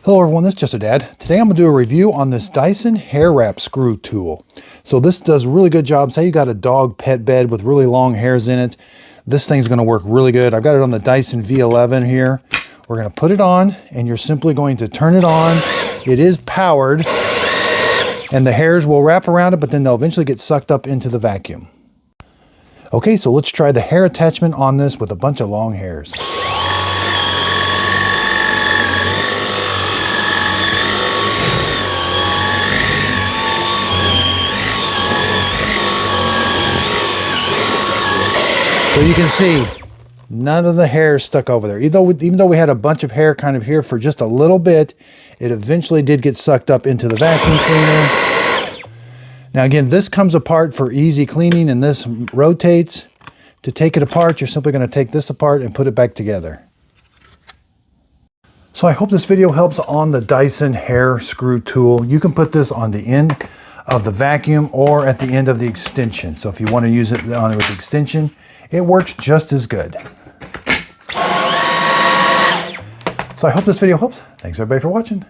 Hello everyone, this is Just a Dad. Today I'm going to do a review on this Dyson hair wrap screw tool. So this does a really good job. Say you got a dog pet bed with really long hairs in it. This thing's going to work really good. I've got it on the Dyson V11 here. We're going to put it on and you're simply going to turn it on. It is powered and the hairs will wrap around it, but then they'll eventually get sucked up into the vacuum. Okay, so let's try the hair attachment on this with a bunch of long hairs. So you can see none of the hair stuck over there. Even though we had a bunch of hair kind of here for just a little bit, it eventually did get sucked up into the vacuum cleaner. Now again, this comes apart for easy cleaning and this rotates. To take it apart, you're simply going to take this apart and put it back together. So I hope this video helps on the Dyson hair screw tool. You can put this on the end of the vacuum or at the end of the extension. So if you want to use it on it with the extension, it works just as good. So I hope this video helps. Thanks everybody for watching.